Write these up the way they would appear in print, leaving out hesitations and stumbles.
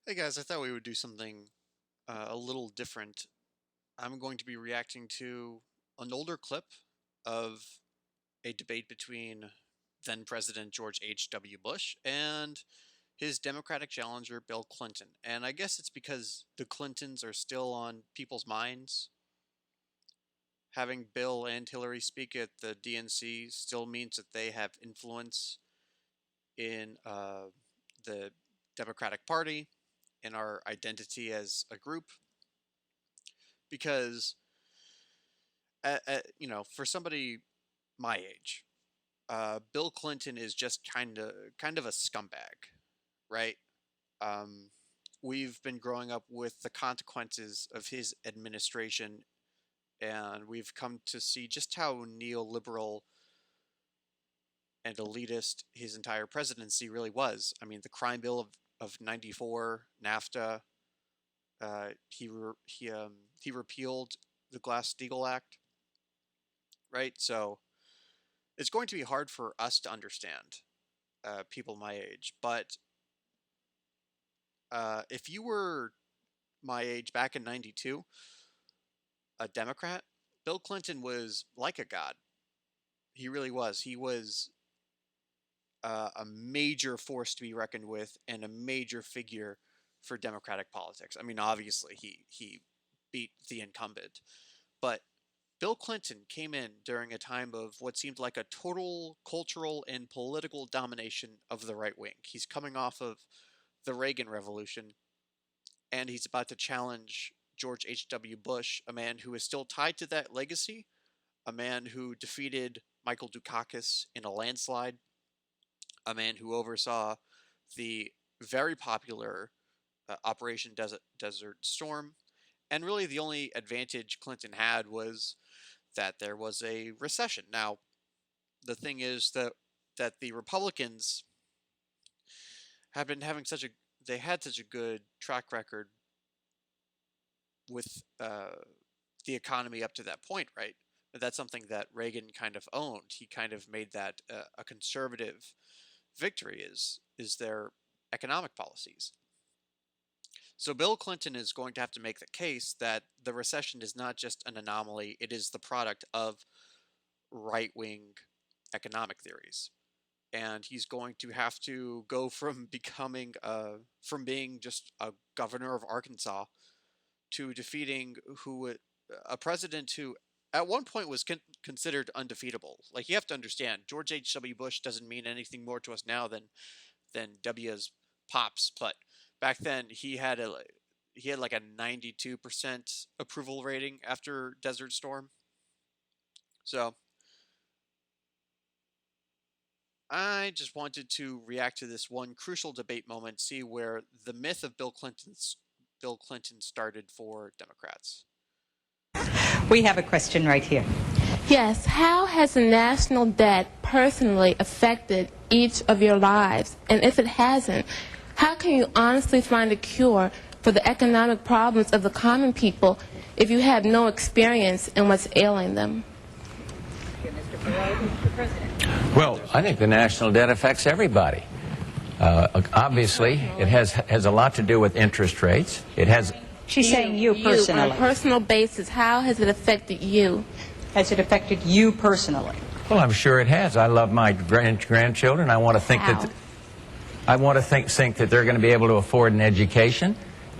Hey guys, I thought we would do something a little different. I'm going to be reacting to an older clip of a debate between then President George H.W. Bush and his Democratic challenger Bill Clinton. And I guess it's because the Clintons are still on people's minds. Having Bill and Hillary speak at the DNC still means that they have influence in the Democratic Party, in our identity as a group, because for somebody my age, Bill Clinton is just kind of a scumbag, right? Um, we've been growing up with the consequences of his administration, and we've come to see just how neoliberal and elitist his entire presidency really was. I mean, the crime bill of '94, NAFTA, he repealed the Glass-Steagall Act, right? So it's going to be hard for us to understand, people my age. But if you were my age back in '92, a Democrat, Bill Clinton was like a god. He really was. He was a major force to be reckoned with and a major figure for Democratic politics. I mean, obviously, he beat the incumbent, but Bill Clinton came in during a time of what seemed like a total cultural and political domination of the right wing. He's coming off of the Reagan Revolution, and he's about to challenge George H.W. Bush, a man who is still tied to that legacy, a man who defeated Michael Dukakis in a landslide, a man who oversaw the very popular Operation Desert Storm. And really, the only advantage Clinton had was that there was a recession. Now, the thing is that the Republicans have been having such a they had such a good track record with the economy up to that point, right? But that's something that Reagan kind of owned. He kind of made that a conservative victory is their economic policies. So Bill Clinton is going to have to make the case that the recession is not just an anomaly, it is the product of right-wing economic theories. And he's going to have to go from from being just a governor of Arkansas to defeating a president who at one point was considered undefeatable. Like, you have to understand, George H.W. Bush doesn't mean anything more to us now than W's pops, but back then he had like a 92% approval rating after Desert Storm. So I just wanted to react to this one crucial debate moment, see where the myth of Bill Clinton started for Democrats. We have a question right here. Yes, how has the national debt personally affected each of your lives? And if it hasn't, how can you honestly find a cure for the economic problems of the common people if you have no experience in what's ailing them? Well, I think the national debt affects everybody. Obviously, it has a lot to do with interest rates. It has. She's saying you personally. On a personal basis, how has it affected you? Has it affected you personally? Well, I'm sure it has. I love my grandchildren. I want to think How? that think that they're going to be able to afford an education.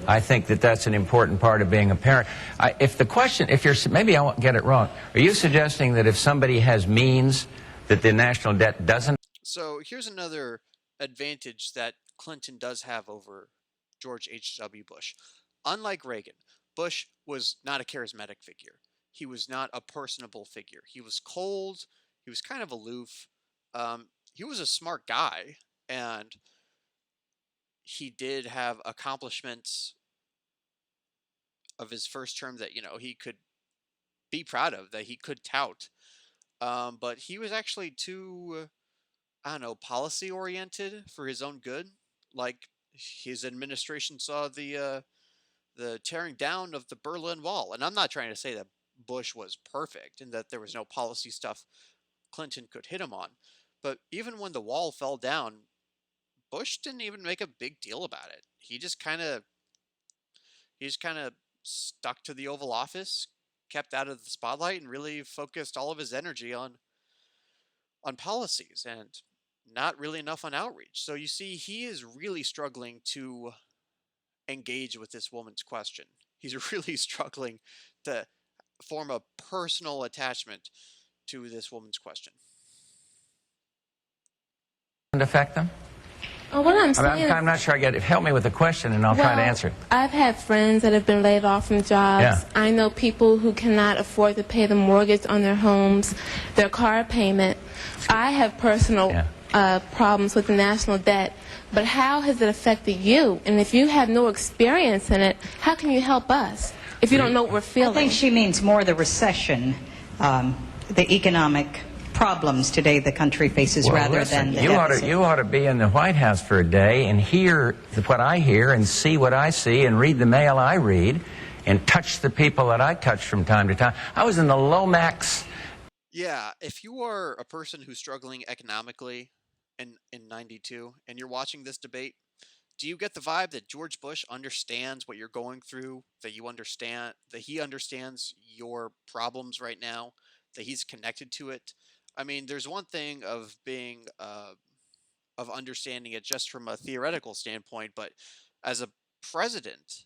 I think that that's an important part of being a parent. Maybe I won't get it wrong. Are you suggesting that if somebody has means, that the national debt doesn't? So here's another advantage that Clinton does have over George H.W. Bush. Unlike Reagan, Bush was not a charismatic figure. He was not a personable figure. He was cold. He was kind of aloof. He was a smart guy, and he did have accomplishments of his first term that he could be proud of, that he could tout. But he was actually too, I don't know, policy oriented for his own good. Like, his administration saw the tearing down of the Berlin Wall, and I'm not trying to say that Bush was perfect and that there was no policy stuff Clinton could hit him on, but even when the wall fell down, Bush didn't even make a big deal about it. He just kind of stuck to the Oval Office, kept out of the spotlight, and really focused all of his energy on policies and not really enough on outreach. So you see, he is really struggling to engage with this woman's question. He's really struggling to form a personal attachment to this woman's question. Affect them? What I'm saying I'm not sure I get it. Help me with the question and I'll try to answer it. I've had friends that have been laid off from jobs. Yeah. I know people who cannot afford to pay the mortgage on their homes, their car payment. I have personal problems with the national debt. But how has it affected you? And if you have no experience in it, how can you help us if you don't know what we're feeling? I think she means more the recession, the economic problems today the country faces, rather than the deficit. You ought to be in the White House for a day and hear what I hear and see what I see and read the mail I read and touch the people that I touch from time to time. I was in the Lomax. Yeah, if you are a person who's struggling economically in 92 and you're watching this debate, do you get the vibe that George Bush understands what you're going through, that he understands your problems right now, that he's connected to it? I mean, there's one thing of of understanding it just from a theoretical standpoint, but as a president,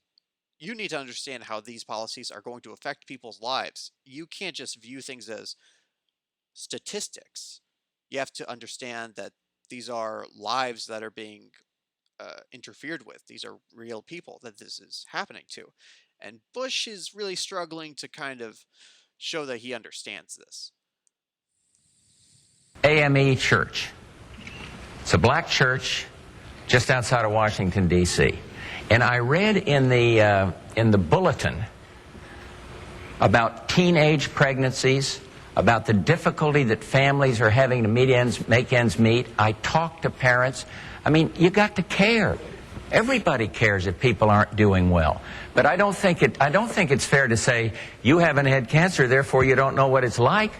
you need to understand how these policies are going to affect people's lives. You can't just view things as statistics. You have to understand that these are lives that are being interfered with. These are real people that this is happening to. And Bush is really struggling to kind of show that he understands this. AME Church. It's a black church just outside of Washington, D.C. And I read in the bulletin about teenage pregnancies, about the difficulty that families are having to make ends meet. I talked to parents. I mean, you got to care. Everybody cares if people aren't doing well. But I don't think it's fair to say you haven't had cancer, therefore you don't know what it's like.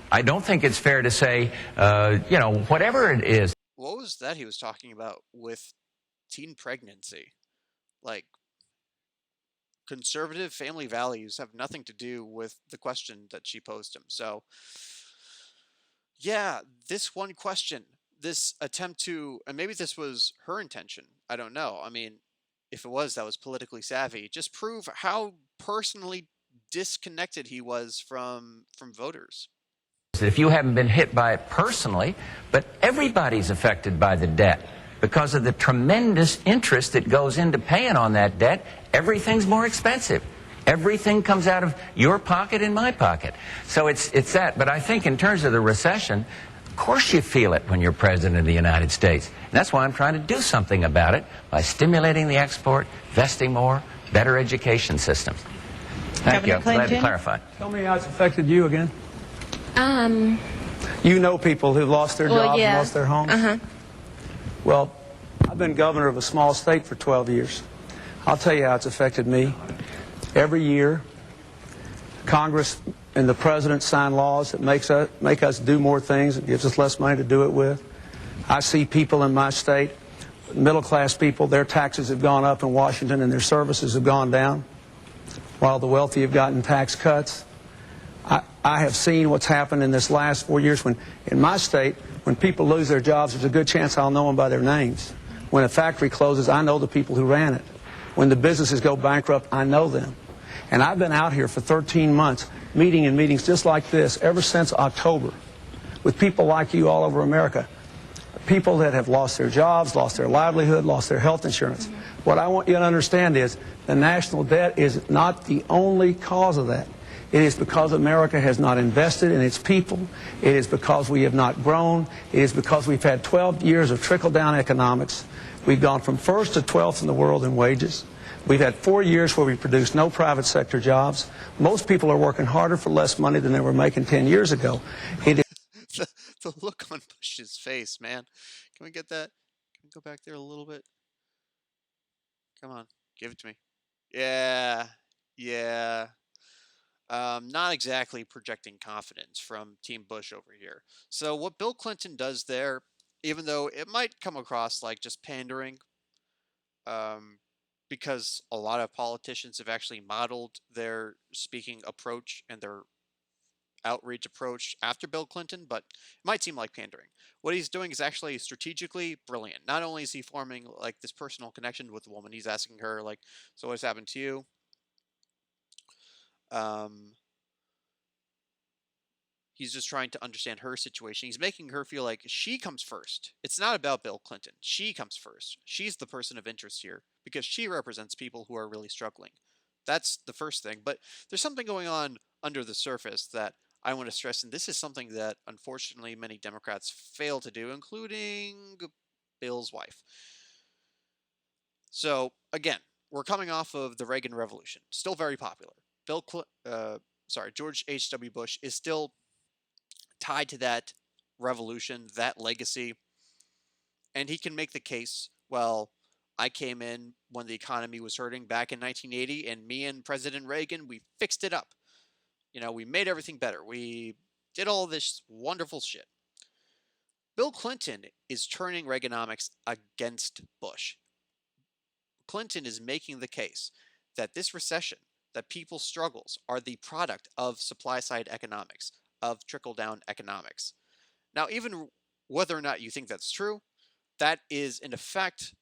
I don't think it's fair to say, whatever it is. What was that he was talking about with teen pregnancy? Like, conservative family values have nothing to do with the question that she posed him. So, yeah, this one question, this attempt to, and maybe this was her intention, I don't know. I mean, if it was, that was politically savvy. Just prove how personally disconnected he was from voters. If you haven't been hit by it personally, but everybody's affected by the debt because of the tremendous interest that goes into paying on that debt. Everything's more expensive. Everything comes out of your pocket and my pocket. So it's that. But I think in terms of the recession, of course you feel it when you're president of the United States. And that's why I'm trying to do something about it by stimulating the export, investing more, better education systems. Thank you. I'm glad to clarify. Tell me how it's affected you again. You know people who lost their jobs and lost their homes? Well, I've been governor of a small state for 12 years. I'll tell you how it's affected me. Every year, Congress and the President sign laws that make us do more things and gives us less money to do it with. I see people in my state, middle-class people, their taxes have gone up in Washington and their services have gone down, while the wealthy have gotten tax cuts. I have seen what's happened in this last 4 years. When in my state, when people lose their jobs, there's a good chance I'll know them by their names. When a factory closes, I know the people who ran it. When the businesses go bankrupt, I know them. And I've been out here for 13 months, meeting in meetings just like this ever since October, with people like you all over America. People that have lost their jobs, lost their livelihood, lost their health insurance. What I want you to understand is the national debt is not the only cause of that. It is because America has not invested in its people. It is because we have not grown. It is because we've had 12 years of trickle-down economics. We've gone from 1st to 12th in the world in wages. We've had 4 years where we produced no private sector jobs. Most people are working harder for less money than they were making 10 years ago. It is the look on Bush's face, man. Can we get that? Can we go back there a little bit? Come on, give it to me. Yeah. Not exactly projecting confidence from Team Bush over here. So what Bill Clinton does there even though it might come across like just pandering, um, because a lot of politicians have actually modeled their speaking approach and their outreach approach after Bill Clinton, but it might seem like pandering. What he's doing is actually strategically brilliant. Not only is he forming like this personal connection with the woman, he's asking her like, "So what's happened to you?" Um, he's just trying to understand her situation. He's making her feel like she comes first. It's not about Bill Clinton. She comes first. She's the person of interest here because she represents people who are really struggling. That's the first thing. But there's something going on under the surface that I want to stress, and this is something that unfortunately many Democrats fail to do, including Bill's wife. So again, we're coming off of the Reagan Revolution, still very popular. George H.W. Bush is still tied to that revolution, that legacy, and he can make the case, well, I came in when the economy was hurting back in 1980, and me and President Reagan, we fixed it up. We made everything better. We did all this wonderful shit. Bill Clinton is turning Reaganomics against Bush. Clinton is making the case that this recession, that people's struggles are the product of supply side economics, of trickle down economics. Now, even whether or not you think that's true, that is in effect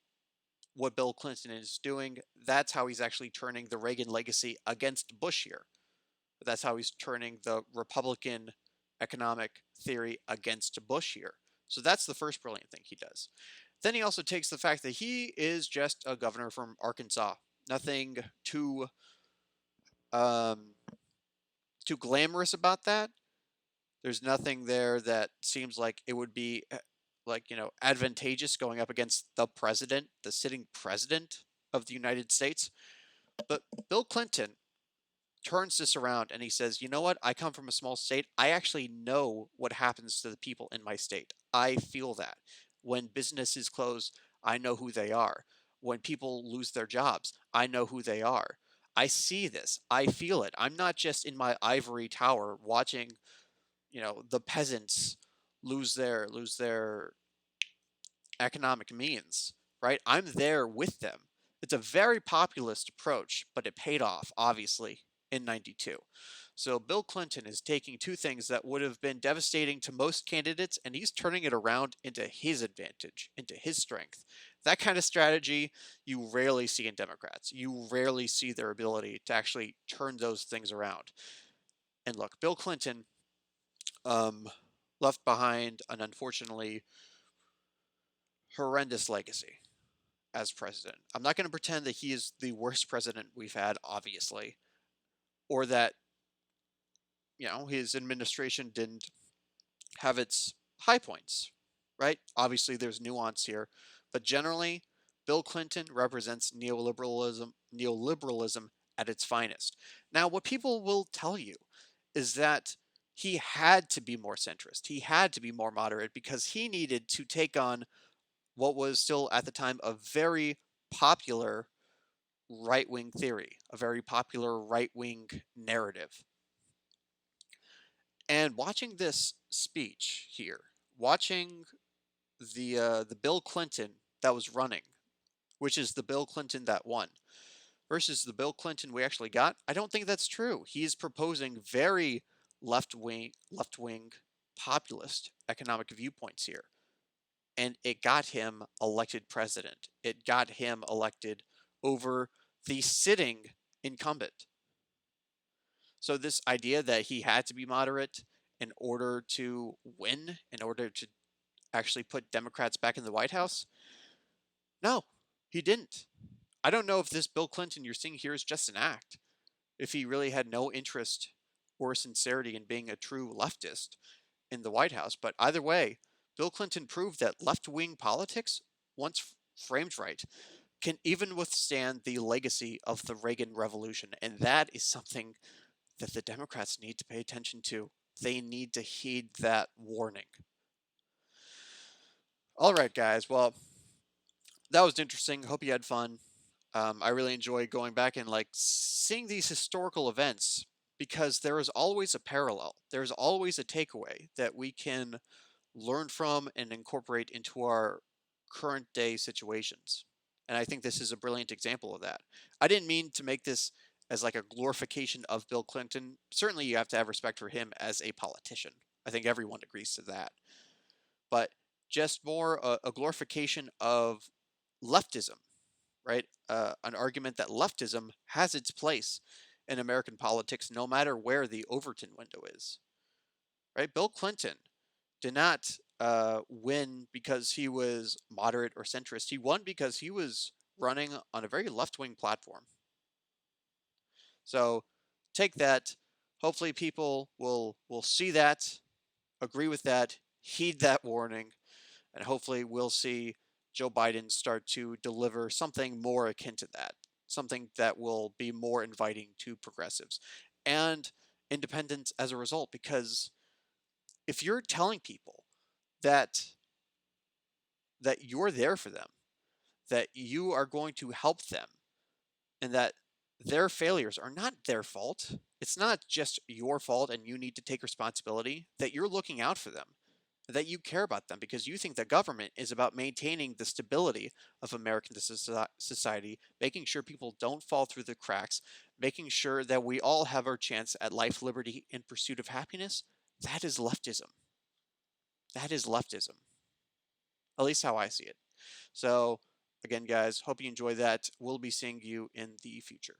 what Bill Clinton is doing. That's how he's actually turning the Reagan legacy against Bush here. That's how he's turning the Republican economic theory against Bush here. So that's the first brilliant thing he does. Then he also takes the fact that he is just a governor from Arkansas. Nothing too too glamorous about that. There's nothing there that seems like it would be advantageous going up against the president, the sitting president of the United States. But Bill Clinton turns this around and he says, you know what? I come from a small state. I actually know what happens to the people in my state. I feel that. When businesses close, I know who they are. When people lose their jobs, I know who they are. I see this. I feel it. I'm not just in my ivory tower watching, the peasants lose their economic means, right? I'm there with them. It's a very populist approach, but it paid off, obviously, in 92. So Bill Clinton is taking two things that would have been devastating to most candidates, and he's turning it around into his advantage, into his strength. That kind of strategy you rarely see in Democrats. You rarely see their ability to actually turn those things around. And look, Bill Clinton left behind an unfortunately horrendous legacy as president. I'm not going to pretend that he is the worst president we've had, obviously, or that, his administration didn't have its high points, right? Obviously, there's nuance here, but generally, Bill Clinton represents neoliberalism at its finest. Now, what people will tell you is that he had to be more centrist. He had to be more moderate because he needed to take on what was still at the time a very popular right-wing theory, a very popular right-wing narrative. And watching this speech here, watching the Bill Clinton that was running, which is the Bill Clinton that won, versus the Bill Clinton we actually got, I don't think that's true. He's proposing very left-wing populist economic viewpoints here. And it got him elected president. It got him elected over the sitting incumbent. So this idea that he had to be moderate in order to win, in order to actually put Democrats back in the White House, no, he didn't. I don't know if this Bill Clinton you're seeing here is just an act, if he really had no interest or sincerity in being a true leftist in the White House. But either way, Bill Clinton proved that left-wing politics, once framed right, can even withstand the legacy of the Reagan Revolution. And that is something that the Democrats need to pay attention to. They need to heed that warning. All right, guys. Well, that was interesting. Hope you had fun. I really enjoy going back and seeing these historical events because there is always a parallel. There's always a takeaway that we can learn from and incorporate into our current day situations. And I think this is a brilliant example of that. I didn't mean to make this as like a glorification of Bill Clinton. Certainly you have to have respect for him as a politician. I think everyone agrees to that. But just more a glorification of leftism, right? An argument that leftism has its place in American politics no matter where the Overton window is, right? Bill Clinton did not win because he was moderate or centrist. He won because he was running on a very left-wing platform. So take that. Hopefully people will see that, agree with that, heed that warning, and hopefully we'll see Joe Biden start to deliver something more akin to that, something that will be more inviting to progressives and independents as a result. Because if you're telling people that you're there for them, that you are going to help them, and that their failures are not their fault, it's not just your fault and you need to take responsibility, that you're looking out for them, that you care about them because you think the government is about maintaining the stability of American society, making sure people don't fall through the cracks, making sure that we all have our chance at life, liberty, and pursuit of happiness, that is leftism. That is leftism. At least how I see it. So, again, guys, hope you enjoy that. We'll be seeing you in the future.